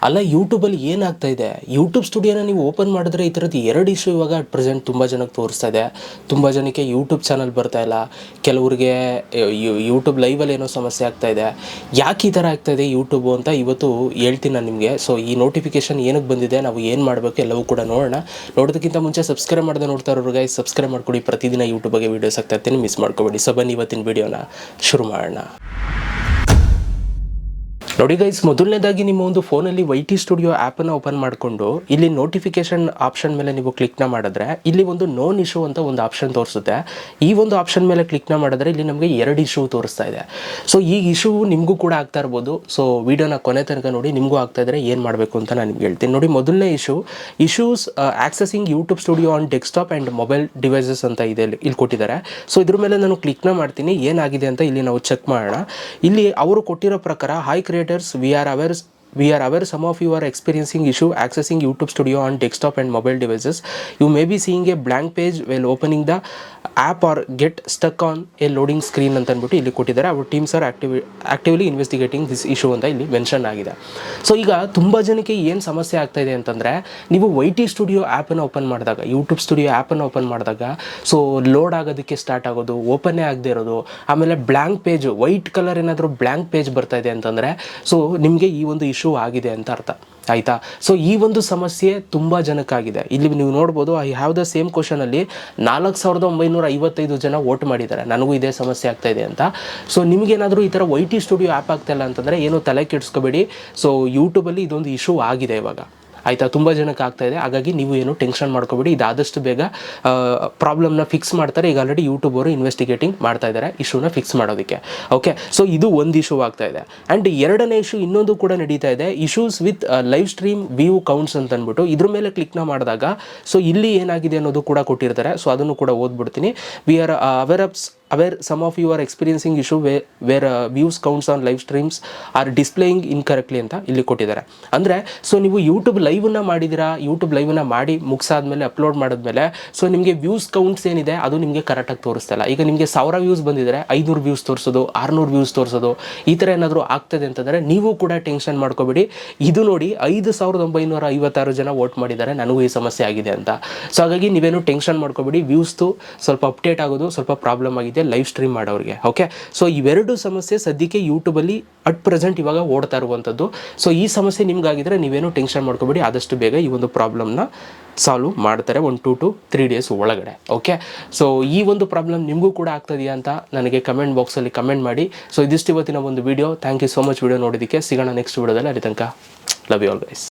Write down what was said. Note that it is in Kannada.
ಅಲ್ಲ ಯೂಟ್ಯೂಬಲ್ಲಿ ಏನಾಗ್ತಾ ಇದೆ, ಯೂಟ್ಯೂಬ್ ಸ್ಟುಡಿಯೋನ ನೀವು ಓಪನ್ ಮಾಡಿದ್ರೆ ಈ ಥರದ್ದು 2 ಇಶ್ಯೂ ಇವಾಗ ಅಟ್ ಪ್ರೆಸೆಂಟ್ ತುಂಬ ಜನಕ್ಕೆ ತೋರಿಸ್ತಾ ಇದೆ. ತುಂಬ ಜನಕ್ಕೆ ಯೂಟ್ಯೂಬ್ ಚಾನಲ್ ಬರ್ತಾ ಇಲ್ಲ, ಕೆಲವ್ರಿಗೆ ಯೂಟ್ಯೂಬ್ ಲೈವಲ್ಲಿ ಏನೋ ಸಮಸ್ಯೆ ಆಗ್ತಾ ಇದೆ. ಯಾಕೆ ಈ ಥರ ಆಗ್ತಾ ಇದೆ ಯೂಟ್ಯೂಬು ಅಂತ ಇವತ್ತು ಹೇಳ್ತೀನಿ ನಾನು ನಿಮಗೆ. ಸೊ ಈ ನೋಟಿಫಿಕೇಶನ್ ಏನಕ್ಕೆ ಬಂದಿದೆ, ನಾವು ಏನು ಮಾಡಬೇಕು ಎಲ್ಲವೂ ಕೂಡ ನೋಡೋಣ. ನೋಡೋದಕ್ಕಿಂತ ಮುಂಚೆ ಸಬ್ಸ್ಕ್ರೈಬ್ ಮಾಡದೆ ನೋಡ್ತಾ ಇರೋರಿಗೆ ಸಬ್ಸ್ಕ್ರೈಬ್ ಮಾಡ್ಕೊಡಿ. ಪ್ರತಿದಿನ ಯೂಟ್ಯೂಬ್ ಬಗ್ಗೆ ವೀಡಿಯೋಸ್ ಆಗ್ತಾ ಇರ್ತೀನಿ, ಮಿಸ್ ಮಾಡ್ಕೊಬೇಡಿ. ಸೊ ಬನ್ನಿ ಇವತ್ತಿನ ವೀಡಿಯೋನ ಶುರು ಮಾಡೋಣ. ನೋಡಿ ಗೈಸ್, ಮೊದಲನೇದಾಗಿ ನಿಮ್ಮ ಒಂದು ಫೋನಲ್ಲಿ YT ಸ್ಟುಡಿಯೋ ಆ್ಯಪನ್ನು ಓಪನ್ ಮಾಡಿಕೊಂಡು ಇಲ್ಲಿ ನೋಟಿಫಿಕೇಶನ್ ಆಪ್ಷನ್ ಮೇಲೆ ನೀವು ಕ್ಲಿಕ್ನ ಮಾಡಿದ್ರೆ ಇಲ್ಲಿ ಒಂದು ನೋನ್ ಇಶ್ಯೂ ಅಂತ ಒಂದು ಆಪ್ಷನ್ ತೋರಿಸುತ್ತೆ. ಈ ಒಂದು ಆಪ್ಷನ್ ಮೇಲೆ ಕ್ಲಿಕ್ನ ಮಾಡಿದ್ರೆ ಇಲ್ಲಿ ನಮಗೆ 2 ಇಶ್ಯೂ ತೋರಿಸ್ತಾ ಇದೆ. ಸೊ ಈ ಇಶ್ಯೂ ನಿಮಗೂ ಕೂಡ ಆಗ್ತಾ ಇರ್ಬೋದು. ಸೊ ವಿಡಿಯೋನ ಕೊನೆ ತನಕ ನೋಡಿ, ನಿಮಗೂ ಆಗ್ತಾ ಇದ್ರೆ ಏನು ಮಾಡಬೇಕು ಅಂತ ನಾನು ನಿಮ್ಗೆ ಹೇಳ್ತೀನಿ. ನೋಡಿ, ಮೊದಲನೇ issues accessing YouTube studio on desktop and mobile devices ಅಂತ ಇದೆ, ಇಲ್ಲಿ ಕೊಟ್ಟಿದ್ದಾರೆ. ಸೊ ಇದ್ರ ಮೇಲೆ ನಾನು ಕ್ಲಿಕ್ನ ಮಾಡ್ತೀನಿ, ಏನಾಗಿದೆ ಅಂತ ಇಲ್ಲಿ ನಾವು ಚೆಕ್ ಮಾಡೋಣ. ಇಲ್ಲಿ ಅವರು ಕೊಟ್ಟಿರೋ ಪ್ರಕಾರ, high creators, we are aware some of you are experiencing issue accessing YouTube Studio on desktop and mobile devices. You may be seeing a blank page while opening the app or get stuck on a loading screen ಅಂತ ಅಂದ್ಬಿಟ್ಟು ಇಲ್ಲಿ ಕೊಟ್ಟಿದ್ದಾರೆ. our teams are actively investigating this issue ಅಂತ ಇಲ್ಲಿ ಮೆನ್ಷನ್ ಆಗಿದೆ. ಸೊ ಈಗ ತುಂಬ ಜನಕ್ಕೆ ಏನು ಸಮಸ್ಯೆ ಆಗ್ತಾ ಇದೆ ಅಂತಂದರೆ, ನೀವು YT ಸ್ಟುಡಿಯೋ ಆ್ಯಪನ್ನು ಓಪನ್ ಮಾಡಿದಾಗ, ಯೂಟ್ಯೂಬ್ ಸ್ಟುಡಿಯೋ ಆ್ಯಪನ್ನು ಓಪನ್ ಮಾಡಿದಾಗ ಸೊ ಲೋಡ್ ಆಗೋದಕ್ಕೆ ಸ್ಟಾರ್ಟ್ ಆಗೋದು, ಓಪನ್ನೇ ಆಗದೆ ಇರೋದು, ಆಮೇಲೆ ಬ್ಲ್ಯಾಂಕ್ ಪೇಜ್, ವೈಟ್ ಕಲರ್ ಏನಾದರೂ ಬ್ಲ್ಯಾಂಕ್ ಪೇಜ್ ಬರ್ತಾ ಇದೆ ಅಂತಂದರೆ ಸೊ ನಿಮಗೆ ಈ ಒಂದು ಇಶ್ಯೂ ಆಗಿದೆ ಅಂತ ಅರ್ಥ ಆಯಿತಾ. ಸೊ ಈ ಒಂದು ಸಮಸ್ಯೆ ತುಂಬ ಜನಕ್ಕಾಗಿದೆ. ಇಲ್ಲಿ ನೀವು ನೋಡ್ಬೋದು, ಐ ಹ್ಯಾವ್ ದ ಸೇಮ್ ಕ್ವಶನಲ್ಲಿ 4955 ಜನ ವೋಟ್ ಮಾಡಿದ್ದಾರೆ, ನನಗೂ ಇದೇ ಸಮಸ್ಯೆ ಆಗ್ತಾ ಇದೆ ಅಂತ. ಸೊ ನಿಮಗೇನಾದರೂ ಈ ಥರ YT ಸ್ಟುಡಿಯೋ ಆ್ಯಪ್ ಆಗ್ತಾಯಿಲ್ಲ ಅಂತಂದರೆ ಏನೂ ತಲೆ ಕೆಡಿಸ್ಕೋಬೇಡಿ. ಸೊ ಯೂಟ್ಯೂಬಲ್ಲಿ ಇದೊಂದು ಇಶ್ಯೂ ಆಗಿದೆ ಇವಾಗ, ಆಯಿತಾ. ತುಂಬ ಜನಕ್ಕೆ ಆಗ್ತಾ ಇದೆ, ಹಾಗಾಗಿ ನೀವು ಏನು ಟೆನ್ಷನ್ ಮಾಡ್ಕೋಬೇಡಿ. ಇದಾದಷ್ಟು ಬೇಗ ಪ್ರಾಬ್ಲಮ್ನ ಫಿಕ್ಸ್ ಮಾಡ್ತಾರೆ. ಈಗ ಆಲ್ರೆಡಿ ಯೂಟ್ಯೂಬ್ ಅವರು ಇನ್ವೆಸ್ಟಿಗೇಟಿಂಗ್ ಮಾಡ್ತಾ ಇದ್ದಾರೆ ಇಶ್ಯೂನ ಫಿಕ್ಸ್ ಮಾಡೋದಕ್ಕೆ. ಓಕೆ, ಸೊ ಇದು ಒಂದು ಇಶ್ಯೂ ಆಗ್ತಾ ಇದೆ. ಆ್ಯಂಡ್ ಎರಡನೇ ಇಶ್ಯೂ ಇನ್ನೊಂದು ಕೂಡ ನಡೀತಾ ಇದೆ, issues with live stream view counts ಅಂತ ಅಂದ್ಬಿಟ್ಟು ಇದ್ರ ಮೇಲೆ ಕ್ಲಿಕ್ನ ಮಾಡಿದಾಗ ಸೊ ಇಲ್ಲಿ ಏನಾಗಿದೆ ಅನ್ನೋದು ಕೂಡ ಕೊಟ್ಟಿರ್ತಾರೆ. ಸೊ ಅದನ್ನು ಕೂಡ ಓದ್ಬಿಡ್ತೀನಿ. We are aware some of you are experiencing issue where views counts on live streams are displaying incorrectly ಅಂತ ಇಲ್ಲಿ ಕೊಟ್ಟಿದ್ದಾರೆ. ಅಂದರೆ ಸೊ ನೀವು ಯೂಟ್ಯೂಬ್ ಲೈವನ್ನ ಮಾಡಿದ್ದೀರಾ, ಯೂಟ್ಯೂಬ್ ಲೈವನ್ನ ಮಾಡಿ ಮುಗಿಸಾದ್ಮೇಲೆ ಅಪ್ಲೋಡ್ ಮಾಡಿದ್ಮೇಲೆ ಸೊ ನಿಮಗೆ ವ್ಯೂಸ್ ಕೌಂಟ್ಸ್ ಏನಿದೆ ಅದು ನಿಮಗೆ ಕರೆಕ್ಟಾಗಿ ತೋರಿಸ್ತಿಲ್ಲ. ಈಗ ನಿಮಗೆ 1000 ವ್ಯೂಸ್ ಬಂದಿದ್ದಾರೆ, 500 ವ್ಯೂಸ್ ತೋರಿಸೋದು, 600 ವ್ಯೂಸ್ ತೋರಿಸೋದು, ಈ ಥರ ಏನಾದರೂ ಆಗ್ತದೆ ಅಂತಂದರೆ ನೀವು ಕೂಡ ಟೆನ್ಷನ್ ಮಾಡ್ಕೋಬೇಡಿ. ಇದು ನೋಡಿ, 5956 ಜನ ವೋಟ್ ಮಾಡಿದ್ದಾರೆ, ನನಗೂ ಈ ಸಮಸ್ಯೆ ಆಗಿದೆ ಅಂತ. ಸೊ ಹಾಗಾಗಿ ನೀವೇನು ಟೆನ್ಷನ್ ಮಾಡ್ಕೋಬೇಡಿ. ವ್ಯೂಸ್ದು ಸ್ವಲ್ಪ ಅಪ್ಡೇಟ್ ಆಗೋದು ಸ್ವಲ್ಪ ಪ್ರಾಬ್ಲಮ್ ಆಗಿದೆ ಲೈವ್ ಸ್ಟ್ರೀಮ್ ಮಾಡೋರಿಗೆ. ಓಕೆ, ಸೊ ಇವೆರಡು ಸಮಸ್ಯೆ ಸದ್ಯಕ್ಕೆ ಯೂಟ್ಯೂಬಲ್ಲಿ ಅಟ್ ಪ್ರೆಸೆಂಟ್ ಇವಾಗ ಓಡ್ತಾ ಇರುವಂಥದ್ದು. ಸೊ ಈ ಸಮಸ್ಯೆ ನಿಮ್ಗಾಗಿದ್ರೆ ನೀವೇನು ಟೆನ್ಷನ್ ಮಾಡ್ಕೋಬೇಡಿ, ಆದಷ್ಟು ಬೇಗ ಈ ಒಂದು ಪ್ರಾಬ್ಲಮ್ನ ಸಾಲ್ವ್ ಮಾಡ್ತಾರೆ 1 to 3 ಡೇಸ್ ಒಳಗಡೆ. ಓಕೆ, ಸೊ ಈ ಒಂದು ಪ್ರಾಬ್ಲಮ್ ನಿಮಗೂ ಕೂಡ ಆಗ್ತದೆಯಾ ಅಂತ ನನಗೆ ಕಮೆಂಟ್ ಬಾಕ್ಸಲ್ಲಿ ಕಮೆಂಟ್ ಮಾಡಿ. ಸೊ ಇದಿಷ್ಟು ಇವತ್ತಿನ ಒಂದು video. Thank you so much video ನೋಡೋದಕ್ಕೆ. ಸಿಗೋಣ ನೆಕ್ಸ್ಟ್ ವಿಡಿಯೋದಲ್ಲಿ. ಅಲ್ಲಿ ತನಕ ಲವ್ ಯು ಆಲ್ ಗೈಸ್.